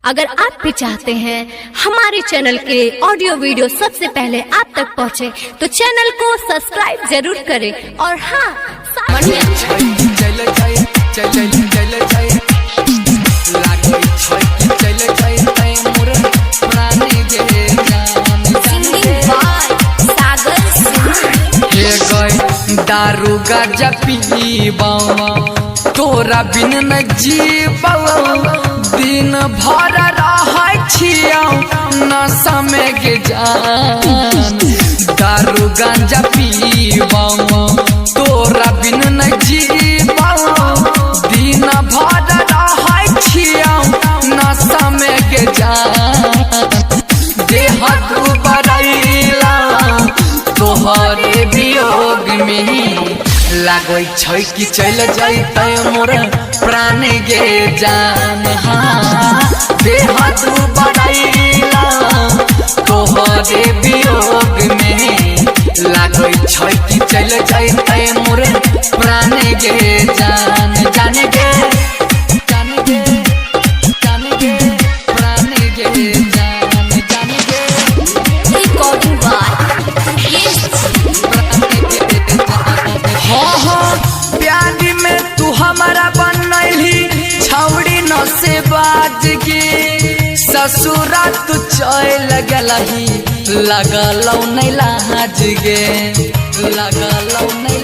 अगर आप भी चाहते हैं हमारे चैनल के ऑडियो वीडियो सबसे पहले आप तक पहुंचे, तो चैनल को सब्सक्राइब जरूर करें और हाँ दारू गाजा पीबा तोरा बिन न जीबा दिन भर रहै छियौ नशा में के जान। दारू गांजा पीबा तोरा बिन न जीबा दिन भर रहै छियौ नशा में के जान। देह दुबरैला तोहरे वियोग में लागै छै कि चल जैतै मोर प्राण गे जान। हाँ देह दुबरैला तोहरे वियोग में लागै छै कि चल जैतै मोर प्राण गे जान। जान गे जान गे जान गे प्राण गे जान। जान गे रिकॉर्डिंग प्यारी में तू हमारा बनैली छौड़ी न से बाज गे। ससुरा तू चल गलही लगलौ नहीं लाज गे लगलौ नहीं।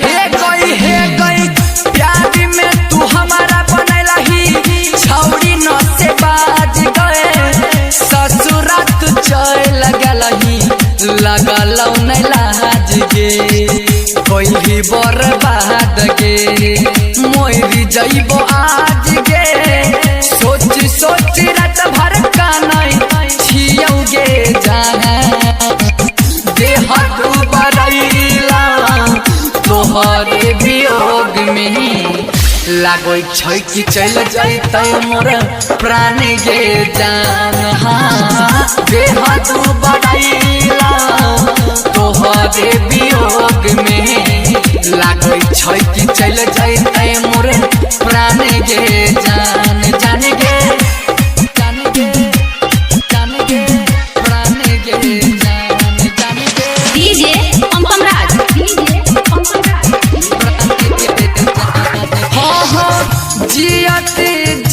हे गई प्यारी में तू हमारा बनैलही छौड़ी न से बाज गए। ससुरा तू चल गलही लगलौ नहीं लाज गे। कोई बर्बाद गे मोरी जइबो आज गे। सोच सोच रात भर कानै छियौ गे जान। देह दुबरैला तोहरे वियोग में लागै छै कि चल जैतै मोर प्राण गे जान। हाँ देह दुबरैला तोहरे वियोग में लागै छै कि चल जैतै मोर प्राण गे जान। जान गे जान गे जान गे प्राण गे जान। जान गे डीजे पंपमराज जियत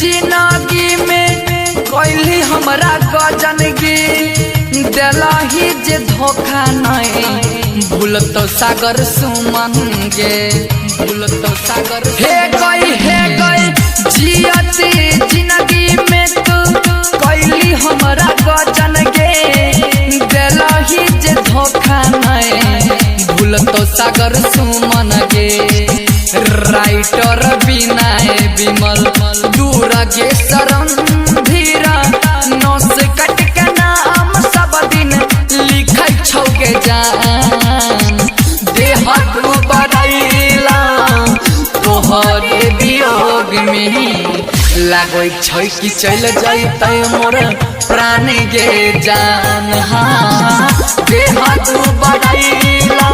जिंदगी में कोइली हमरा गजन गे। दिलही जे धोखा नहीं भूलतो सागर सुमन गे भूलतो सागर। हे गई जियत जिंदगी में तू कोइली हमरा गजन गे। दिलही जे धोखा नहीं भूलतो सागर सुमन गे। राइटर विनय विमल दूर गे शरण धीरा नस कट के नाम सब दिन लिखै छौ गे जान। देह दुबरैला तोहरे वियोग में लागै छै कि चल जैतै मोर प्राण गे जान। हाँ देह दुबरैला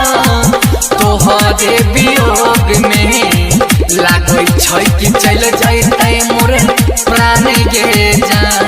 तोहरे वियोग में लागै छै कि चल जैतै मोर प्राण गे जान।